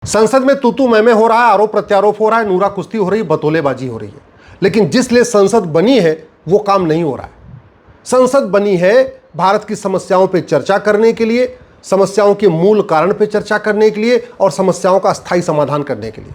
संसद में तू मैं हो रहा है, आरोप प्रत्यारोप हो रहा है, नूरा कुश्ती हो रही है, बतौलेबाजी हो रही है। लेकिन जिस लिए संसद बनी है वो काम नहीं हो रहा है। संसद बनी है भारत की समस्याओं पे चर्चा करने के लिए, समस्याओं के मूल कारण पे चर्चा करने के लिए और समस्याओं का स्थायी समाधान करने के लिए।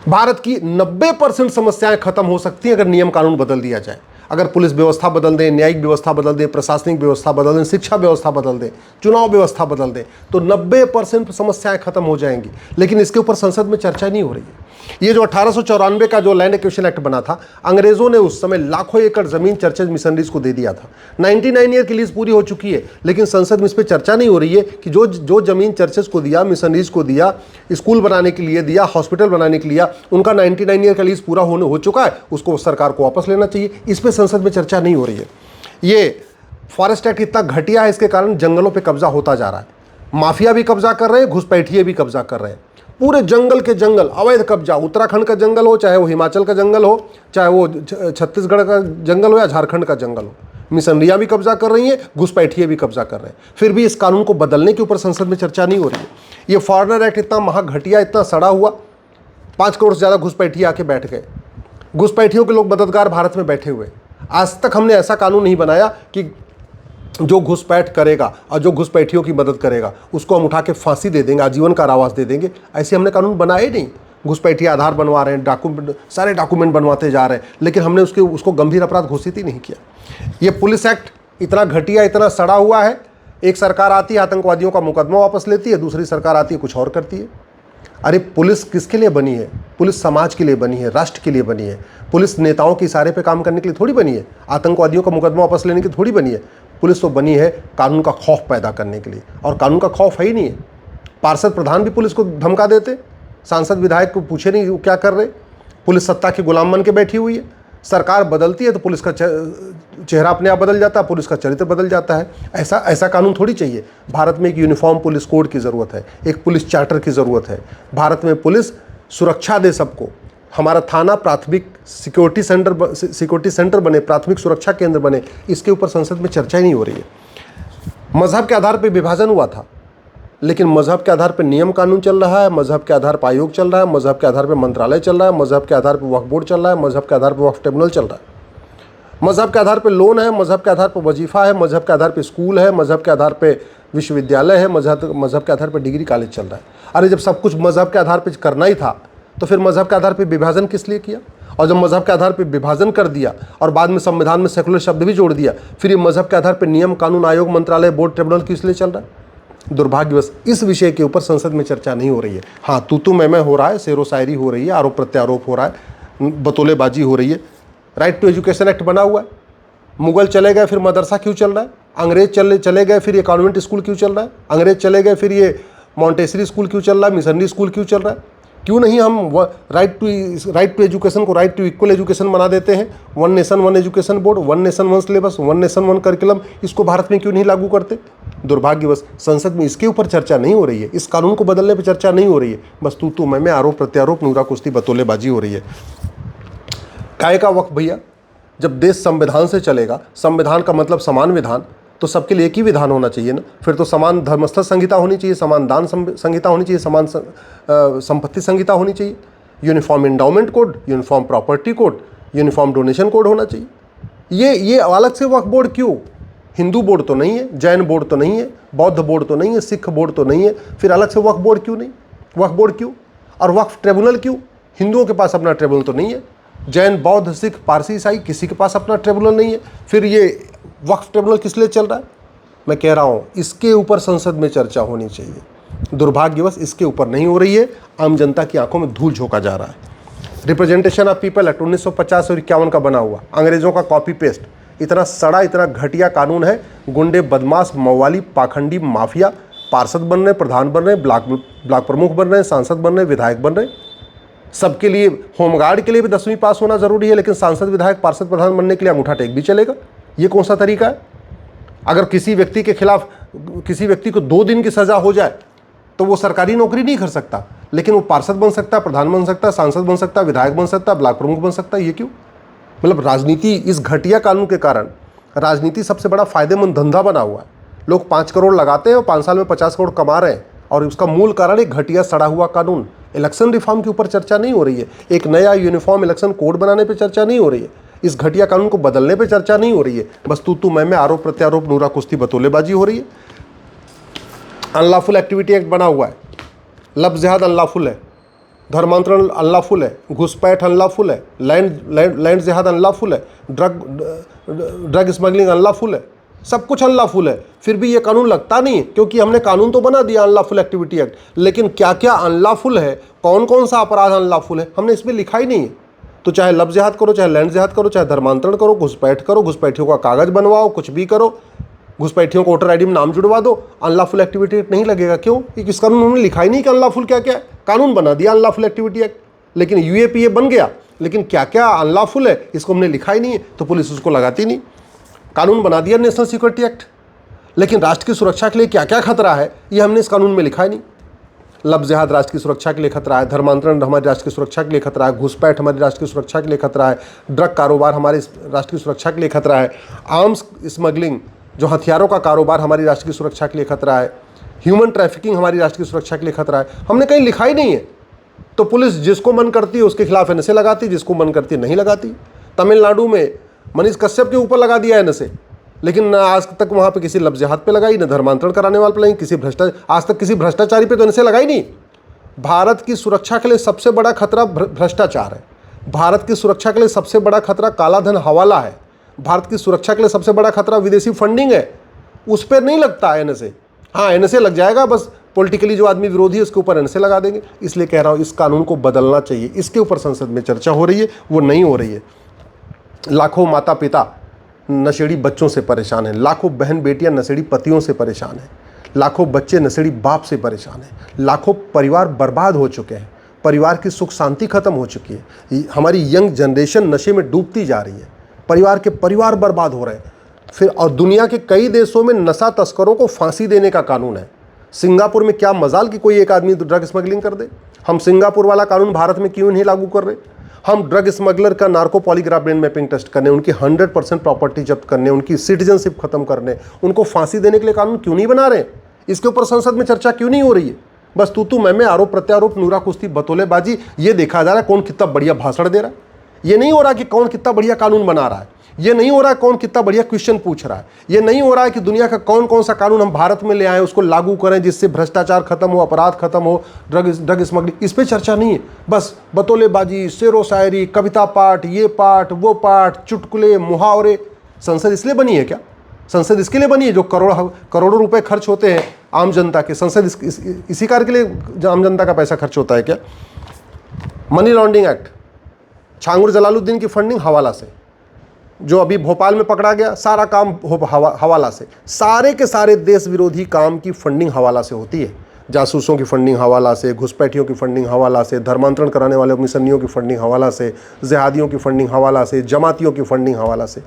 भारत की 90% समस्याएं खत्म हो सकती हैं अगर नियम कानून बदल दिया जाए। अगर पुलिस व्यवस्था बदल दें, न्यायिक व्यवस्था बदल दें, प्रशासनिक व्यवस्था बदल दें, शिक्षा व्यवस्था बदल दें, चुनाव व्यवस्था बदल दें, तो 90% समस्याएं खत्म हो जाएंगी। लेकिन इसके ऊपर संसद में चर्चा नहीं हो रही है। ये जो 1894 का जो लैंड एक्विजिशन एक्ट बना था, अंग्रेजों ने उस समय लाखों एकड़ जमीन चर्चेज मिशनरीज को दे दिया था। 99 ईयर की लीज पूरी हो चुकी है, लेकिन संसद में इस पर चर्चा नहीं हो रही है कि जो जमीन चर्चेज को दिया, मिशनरीज को दिया, स्कूल बनाने के लिए दिया, हॉस्पिटल बनाने के लिए, उनका 99 ईयर का लीज पूरा हो चुका है, उसको सरकार को वापस लेना चाहिए। इस पर संसद में चर्चा नहीं हो रही है। ये फॉरेस्ट एक्ट इतना घटिया है, इसके कारण जंगलों पर कब्जा होता जा रहा है। माफिया भी कब्जा कर रहे हैं, घुसपैठिए भी कब्जा कर रहे हैं। पूरे जंगल के जंगल अवैध कब्जा, उत्तराखंड का जंगल हो, चाहे वो हिमाचल का जंगल हो, चाहे वो छत्तीसगढ़ का जंगल हो या झारखंड का जंगल हो, मिशनरियाँ भी कब्जा कर रही हैं, घुसपैठिए भी कब्जा कर रहे हैं। फिर भी इस कानून को बदलने के ऊपर संसद में चर्चा नहीं हो रही है। ये फॉरेनर एक्ट इतना महाघटिया, इतना सड़ा हुआ, 5 करोड़ से ज़्यादा घुसपैठिए आके बैठ गए। घुसपैठियों के लोग मददगार भारत में बैठे हुए। आज तक हमने ऐसा कानून नहीं बनाया कि जो घुसपैठ करेगा और जो घुसपैठियों की मदद करेगा उसको हम उठा के फांसी दे देंगे, आजीवन कारावास दे देंगे। ऐसे हमने कानून बनाए नहीं। घुसपैठिए आधार बनवा रहे हैं, सारे डॉक्यूमेंट बनवाते जा रहे हैं, लेकिन हमने उसको गंभीर अपराध घोषित ही नहीं किया। ये पुलिस एक्ट इतना घटिया, इतना सड़ा हुआ है। एक सरकार आती है, आतंकवादियों का मुकदमा वापस लेती है, दूसरी सरकार आती है, कुछ और करती है। अरे पुलिस किसके लिए बनी है? पुलिस समाज के लिए बनी है, राष्ट्र के लिए बनी है। पुलिस नेताओं के इशारे पे काम करने के लिए थोड़ी बनी है, आतंकवादियों का मुकदमा वापस लेने की थोड़ी बनी है। पुलिस तो बनी है कानून का खौफ पैदा करने के लिए, और कानून का खौफ है ही नहीं है। पार्षद प्रधान भी पुलिस को धमका देते, सांसद विधायक को पूछे नहीं वो क्या कर रहे। पुलिस सत्ता के गुलाम बन के बैठी हुई है। सरकार बदलती है तो पुलिस का चेहरा अपने आप बदल जाता है, पुलिस का चरित्र बदल जाता है। ऐसा कानून थोड़ी चाहिए। भारत में एक यूनिफॉर्म पुलिस कोड की ज़रूरत है, एक पुलिस चार्टर की ज़रूरत है। भारत में पुलिस सुरक्षा दे सबको। हमारा थाना प्राथमिक सिक्योरिटी सेंटर बने, प्राथमिक सुरक्षा केंद्र बने। इसके ऊपर संसद में चर्चा ही नहीं हो रही है। मजहब के आधार पर विभाजन हुआ था, लेकिन मजहब के आधार पर नियम कानून चल रहा है, मजहब के आधार पर आयोग चल रहा है, मजहब के आधार पर मंत्रालय चल रहा है, मजहब के आधार पर वक्फ बोर्ड चल रहा है, मजहब के आधार पर वक्फ ट्रिब्यूनल चल रहा है, मजहब के आधार पर लोन है, मजहब के आधार पर वजीफा है, मजहब के आधार पर स्कूल है, मजहब के आधार पर विश्वविद्यालय है, मजहब के आधार पर डिग्री कॉलेज चल रहा है। अरे जब सब कुछ मजहब के आधार पर करना ही था तो फिर मजहब के आधार पर विभाजन किस लिए किया? और जब मजहब के आधार पर विभाजन कर दिया और बाद में संविधान में सेकुलर शब्द भी जोड़ दिया, फिर ये मजहब के आधार पर नियम कानून, आयोग, मंत्रालय, बोर्ड, ट्रिब्यूनल किस लिए चल रहा है? दुर्भाग्यवश इस विषय के ऊपर संसद में चर्चा नहीं हो रही है। हाँ, तू मैं हो रहा है, शेरो शायरी हो रही है, आरोप प्रत्यारोप हो रहा है, बतौलेबाजी हो रही है। राइट टू एजुकेशन एक्ट बना हुआ है। मुगल चले गए फिर मदरसा क्यों चल रहा है? अंग्रेज चले गए फिर ये कॉन्वेंट स्कूल क्यों चल रहा है? अंग्रेज चले गए फिर ये मॉन्टेसरी स्कूल क्यों चल रहा है? मिशनरी स्कूल क्यों चल रहा है? क्यों नहीं हम राइट टू एजुकेशन को राइट टू इक्वल एजुकेशन बना देते हैं? One nation one education board, one nation one syllabus, one nation one curriculum, इसको भारत में क्यों नहीं लागू करते? दुर्भाग्यवश संसद में इसके ऊपर चर्चा नहीं हो रही है। इस कानून को बदलने पर चर्चा नहीं हो रही है। बस तू मैं, आरोप प्रत्यारोप, नूरा कुश्ती, बतौलेबाजी हो रही है। काय का वक्त भैया? जब देश संविधान से चलेगा, संविधान का मतलब समान विधान, तो सबके लिए एक ही विधान होना चाहिए ना। फिर तो समान धर्मस्थल संहिता होनी चाहिए, समान दान संहिता होनी चाहिए, समान संपत्ति संहिता होनी चाहिए, uniform endowment code, uniform property code, uniform donation code होना चाहिए। ये अलग से वक्फ बोर्ड क्यों? हिंदू बोर्ड तो नहीं है, जैन बोर्ड तो नहीं है, बौद्ध बोर्ड तो नहीं है, सिख बोर्ड तो नहीं है, फिर अलग से वक्फ बोर्ड क्यों नहीं? वक्फ बोर्ड क्यों? और वक्फ ट्रिब्यूनल क्यों? हिंदुओं के पास अपना ट्रिब्यूनल तो नहीं है, जैन, बौद्ध, सिख, पारसी, ईसाई किसी के पास अपना ट्रिब्यूनल नहीं है। फिर ये वक्फ ट्रिब्यूनल किस लिए चल रहा है? मैं कह रहा हूँ इसके ऊपर संसद में चर्चा होनी चाहिए। दुर्भाग्यवश इसके ऊपर नहीं हो रही है। आम जनता की आंखों में धूल झोंका जा रहा है। रिप्रेजेंटेशन ऑफ पीपल एक्ट 1950 और 51 का बना हुआ, अंग्रेजों का कॉपी पेस्ट, इतना सड़ा, इतना घटिया कानून है। गुंडे, बदमाश, मवाली, पाखंडी, माफिया पार्षद बन रहे, प्रधान बन रहे, ब्लॉक प्रमुख बन रहे, सांसद बन रहे, विधायक बन रहे। सबके लिए, होमगार्ड के लिए भी 10वीं पास होना जरूरी है, लेकिन सांसद, विधायक, पार्षद, प्रधान बनने के लिए अंगूठा टेक भी चलेगा। ये कौन सा तरीका है? अगर किसी व्यक्ति के खिलाफ, किसी व्यक्ति को 2 दिन की सजा हो जाए तो वो सरकारी नौकरी नहीं कर सकता, लेकिन वो पार्षद बन सकता है, प्रधान बन सकता है, सांसद बन सकता है, विधायक बन सकता है, ब्लॉक प्रमुख बन सकता है। ये क्यों? मतलब राजनीति, इस घटिया कानून के कारण राजनीति सबसे बड़ा फायदेमंद धंधा बना हुआ है। लोग 5 करोड़ लगाते हैं और 5 साल में 50 करोड़ कमा रहे हैं। और उसका मूल कारण एक घटिया सड़ा हुआ कानून। इलेक्शन रिफॉर्म के ऊपर चर्चा नहीं हो रही है, एक नया यूनिफॉर्म इलेक्शन कोड बनाने पर चर्चा नहीं हो रही है, इस घटिया कानून को बदलने पे चर्चा नहीं हो रही है। बस तू मैं आरोप प्रत्यारोप, नूरा कुश्ती, बतौलेबाजी हो रही है। अनलॉफुल एक्टिविटी एक्ट बना हुआ है, लफ्ज़ जिहाद अनलॉफुल है, धर्मांतरण अनलॉफुल है, घुसपैठ अनलॉफुल है, लैंड जिहाद अनलॉफुल है, ड्रग स्मगलिंग अनलॉफुल है, सब कुछ अनलॉफुल है। फिर भी ये कानून लगता नहीं है, क्योंकि हमने कानून तो बना दिया अनलॉफुल एक्टिविटी एक्ट, लेकिन क्या क्या अनलॉफुल है, कौन कौन सा अपराध अनलॉफुल है, हमने इसमें लिखा ही नहीं है। तो चाहे लफ्ज़ जिहाद करो, चाहे लैंड जिहाद करो, चाहे धर्मांतरण करो, घुसपैठ करो, घुसपैठियों का कागज़ बनवाओ, कुछ भी करो, घुसपैठियों को वोटर आईडी में नाम जुड़वा दो, अनलॉफुल एक्टिविटी एक्ट नहीं लगेगा। क्यों? इस कानून उन्होंने लिखा ही नहीं कि अनलॉफुल क्या क्या है। कानून बना दिया अनलॉफुल एक्टिविटी एक्ट, लेकिन यूएपीए बन गया, लेकिन क्या क्या अनलॉफुल है इसको हमने लिखा ही नहीं है, तो पुलिस उसको लगाती नहीं। कानून बना दिया नेशनल सिक्योरिटी एक्ट, लेकिन राष्ट्र की सुरक्षा के लिए क्या क्या खतरा है ये हमने इस कानून में लिखा ही नहीं। लफ्ज़ जिहाद राष्ट्र की सुरक्षा के लिए खतरा है, धर्मांतरण हमारी राष्ट्र की सुरक्षा के लिए खतरा है, घुसपैठ हमारी राष्ट्र की सुरक्षा के लिए खतरा है, ड्रग कारोबार हमारे राष्ट्र की सुरक्षा के लिए खतरा है, आर्म्स स्मगलिंग जो हथियारों का कारोबार हमारी राष्ट्र की सुरक्षा के लिए खतरा है, ह्यूमन ट्रैफिकिंग हमारी राष्ट्र की सुरक्षा के लिए खतरा है। हमने कहीं लिखा ही नहीं है। तो पुलिस जिसको मन करती है उसके खिलाफ एनएसए लगाती, जिसको मन करती है नहीं लगाती। तमिलनाडु में मनीष कश्यप के ऊपर लगा दिया एनएसए, लेकिन आज तक वहाँ पे किसी लफ्ज़ जिहाद पे लगाई, न धर्मांतरण कराने वाले पे लगाई, किसी आज तक किसी भ्रष्टाचारी पे तो एनएसए लगाई नहीं। भारत की सुरक्षा के लिए सबसे बड़ा खतरा भ्रष्टाचार है, भारत की सुरक्षा के लिए सबसे बड़ा खतरा काला धन हवाला है, भारत की सुरक्षा के लिए सबसे बड़ा खतरा विदेशी फंडिंग है। उस पर नहीं लगता एनएसए। हाँ, एनएसए लग जाएगा, बस पॉलिटिकली जो आदमी विरोधी है उसके ऊपर एनएसए लगा देंगे। इसलिए कह रहा हूँ इस कानून को बदलना चाहिए। इसके ऊपर संसद में चर्चा हो रही है, वो नहीं हो रही है। लाखों माता पिता नशेड़ी बच्चों से परेशान हैं, लाखों बहन बेटियां नशेड़ी पतियों से परेशान हैं, लाखों बच्चे नशेड़ी बाप से परेशान हैं, लाखों परिवार बर्बाद हो चुके हैं, परिवार की सुख शांति खत्म हो चुकी है, हमारी यंग जनरेशन नशे में डूबती जा रही है, परिवार के परिवार बर्बाद हो रहे हैं। फिर और दुनिया के कई देशों में नशा तस्करों को फांसी देने का कानून है। सिंगापुर में क्या मजाल कि कोई एक आदमी ड्रग स्मगलिंग कर दे। हम सिंगापुर वाला कानून भारत में क्यों नहीं लागू कर रहे? हम ड्रग स्मगलर का narco polygraph brain mapping test करने, उनकी 100% प्रॉपर्टी जब्त करने, उनकी सिटीजनशिप खत्म करने, उनको फांसी देने के लिए कानून क्यों नहीं बना रहे? इसके ऊपर संसद में चर्चा क्यों नहीं हो रही है? बस तू मैं आरोप प्रत्यारोप, नूरा कुश्ती, बतौलेबाजी, ये देखा जा रहा है कौन कितना बढ़िया भाषण दे रहा है। ये नहीं हो रहा कि कौन कितना बढ़िया कानून बना रहा है, ये नहीं हो रहा है कौन कितना बढ़िया क्वेश्चन पूछ रहा है, ये नहीं हो रहा है कि दुनिया का कौन कौन सा कानून हम भारत में ले आए, उसको लागू करें जिससे भ्रष्टाचार खत्म हो, अपराध खत्म हो, ड्रग स्मगलिंग। इस पर चर्चा नहीं है। बस बतौलेबाजी, शेरो शायरी, कविता पाठ, ये पाठ, वो पाठ, चुटकुले, मुहावरे। संसद इसलिए बनी है क्या? संसद इसके लिए बनी है जो करोड़ों रुपए खर्च होते हैं आम जनता के, संसद इसी कार्य के लिए आम जनता का पैसा खर्च होता है क्या? Money laundering act, Changur Jalaluddin की फंडिंग हवाला से, जो अभी भोपाल में पकड़ा गया, सारा काम हवाला से। सारे के सारे देश विरोधी काम की फंडिंग हवाला से होती है। जासूसों की फंडिंग हवाला से, घुसपैठियों की फंडिंग हवाला से, धर्मांतरण कराने वाले मिशनियों की फंडिंग हवाला से, जिहादियों की फंडिंग हवाला से, जमातियों की फंडिंग हवाला से।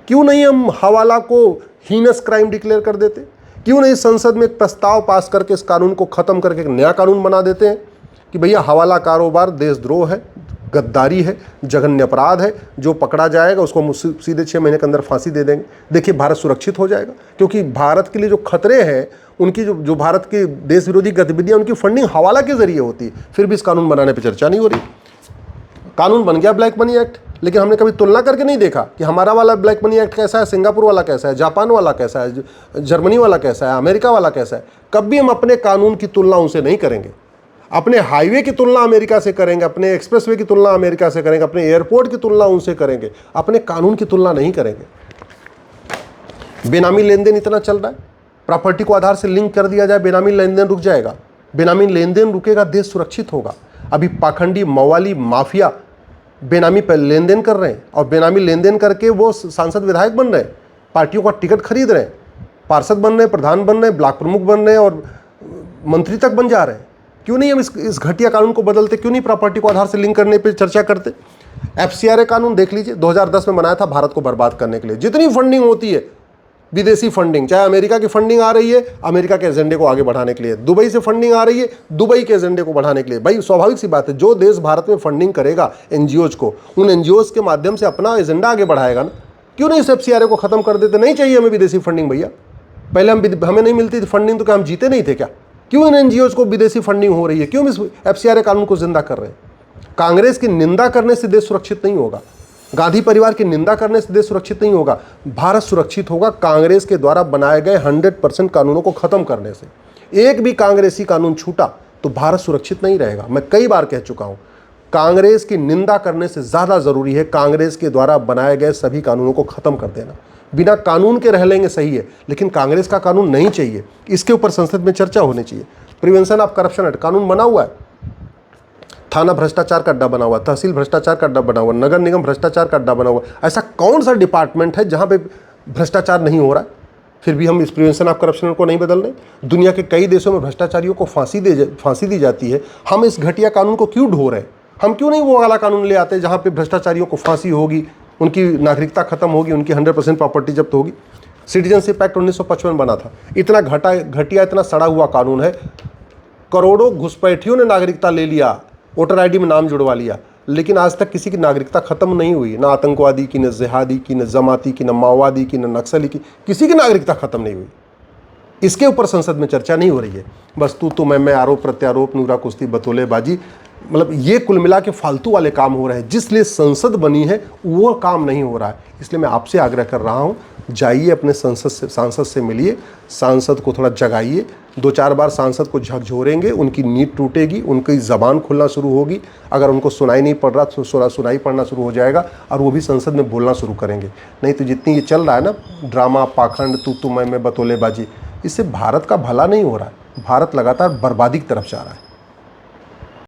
क्यों नहीं हम हवाला को हीनस क्राइम डिक्लेयर कर देते? क्यों नहीं संसद में एक प्रस्ताव पास करके इस कानून को ख़त्म करके एक नया कानून बना देते हैं कि भैया हवाला कारोबार देशद्रोह है, गद्दारी है, जघन्य अपराध है, जो पकड़ा जाएगा उसको हम सीधे 6 महीने के अंदर फांसी दे देंगे। देखिए भारत सुरक्षित हो जाएगा, क्योंकि भारत के लिए जो खतरे हैं उनकी जो भारत की देश विरोधी गतिविधियाँ, उनकी फंडिंग हवाला के जरिए होती है। फिर भी इस कानून बनाने पर चर्चा नहीं हो रही। कानून बन गया ब्लैक मनी एक्ट, लेकिन हमने कभी तुलना करके नहीं देखा कि हमारा वाला ब्लैक मनी एक्ट कैसा है, सिंगापुर वाला कैसा है, जापान वाला कैसा है, जर्मनी वाला कैसा है, अमेरिका वाला कैसा है। कभी हम अपने कानून की तुलना उनसे नहीं करेंगे। अपने हाईवे की तुलना अमेरिका से करेंगे, अपने एक्सप्रेसवे की तुलना अमेरिका से करेंगे, अपने एयरपोर्ट की तुलना उनसे करेंगे, अपने कानून की तुलना नहीं करेंगे। बेनामी लेन देन इतना चल रहा है, प्रॉपर्टी को आधार से लिंक कर दिया जाए, बेनामी लेन देन रुक जाएगा। बेनामी लेन देन रुकेगा, देश सुरक्षित होगा। अभी पाखंडी मवाली माफिया बेनामी पर लेन देन कर रहे हैं, और बेनामी लेन देन करके वो सांसद विधायक बन रहे हैं, पार्टियों का टिकट खरीद रहे हैं, पार्षद बन रहे हैं, प्रधान बन रहे हैं, ब्लॉक प्रमुख बन रहे हैं और मंत्री तक बन जा रहे हैं। क्यों नहीं हम इस घटिया कानून को बदलते? क्यों नहीं प्रॉपर्टी को आधार से लिंक करने पे चर्चा करते? FCRA कानून देख लीजिए, 2010 में बनाया था भारत को बर्बाद करने के लिए। जितनी फंडिंग होती है विदेशी फंडिंग, चाहे अमेरिका की फंडिंग आ रही है अमेरिका के एजेंडे को आगे बढ़ाने के लिए, दुबई से फंडिंग आ रही है दुबई के एजेंडे को बढ़ाने के लिए। भाई स्वाभाविक सी बात है, जो देश भारत में फंडिंग करेगा एनजीओज को, उन एनजीओज के माध्यम से अपना एजेंडा आगे बढ़ाएगा ना। क्यों नहीं इस FCRA को खत्म कर देते? नहीं चाहिए हमें विदेशी फंडिंग भैया। पहले हमें नहीं मिलती थी फंडिंग तो क्या हम जीते नहीं थे क्या? क्यों इन एनजीओज को विदेशी फंडिंग हो रही है, क्यों इस एफसीआरए कानून को जिंदा कर रहे हैं? कांग्रेस की निंदा करने से देश सुरक्षित नहीं होगा, गांधी परिवार की निंदा करने से देश सुरक्षित नहीं होगा। भारत सुरक्षित होगा कांग्रेस के द्वारा बनाए गए 100% कानूनों को खत्म करने से। एक भी कांग्रेसी कानून छूटा तो भारत सुरक्षित नहीं रहेगा। मैं कई बार कह चुका हूं, कांग्रेस की निंदा करने से ज्यादा जरूरी है कांग्रेस के द्वारा बनाए गए सभी कानूनों को खत्म कर देना। बिना कानून के रह लेंगे सही है, लेकिन कांग्रेस का कानून नहीं चाहिए। इसके ऊपर संसद में चर्चा होनी चाहिए। प्रिवेंशन ऑफ करप्शन एक्ट कानून बना हुआ है, थाना भ्रष्टाचार का अड्डा बना हुआ, तहसील भ्रष्टाचार का अड्डा बना हुआ, नगर निगम भ्रष्टाचार का अड्डा बना हुआ। ऐसा कौन सा डिपार्टमेंट है जहां पे भ्रष्टाचार नहीं हो रहा है? फिर भी हम इस प्रिवेंशन ऑफ करप्शन को नहीं बदल रहे। दुनिया के कई देशों में भ्रष्टाचारियों को फांसी दी जाती है। हम इस घटिया कानून को क्यों ढो रहे हैं? हम क्यों नहीं वो वाला कानून ले आते जहां पे भ्रष्टाचारियों को फांसी होगी, उनकी नागरिकता खत्म होगी, उनकी 100% प्रॉपर्टी जब्त होगी। सिटीजनशिप एक्ट 1955 बना था, इतना घटिया इतना सड़ा हुआ कानून है। करोड़ों घुसपैठियों ने नागरिकता ले लिया, वोटर आईडी में नाम जुड़वा लिया, लेकिन आज तक किसी की नागरिकता खत्म नहीं हुई। ना आतंकवादी की, न जिहादी की, न जमाती की, न माओवादी की, न नक्सली की, किसी की नागरिकता खत्म नहीं हुई। इसके ऊपर संसद में चर्चा नहीं हो रही है। बस तू मैं, आरोप प्रत्यारोप, नूरा कुश्ती, बतौलेबाजी, मतलब ये कुल मिला के फालतू वाले काम हो रहे हैं। जिस लिए संसद बनी है वो काम नहीं हो रहा है। इसलिए मैं आपसे आग्रह कर रहा हूँ, जाइए अपने सांसद से मिलिए, सांसद को थोड़ा जगाइए। 2-4 बार सांसद को झकझोरेंगे, उनकी नींद टूटेगी, उनकी ज़बान खुलना शुरू होगी। अगर उनको सुनाई नहीं पड़ रहा तो सुनाई पड़ना शुरू हो जाएगा और वो भी संसद में बोलना शुरू करेंगे। नहीं तो जितनी ये चल रहा है ना ड्रामा, पाखंड, तू मैं, बतौलेबाजी, इससे भारत का भला नहीं हो रहा है। भारत लगातार बर्बादी की तरफ जा रहा है।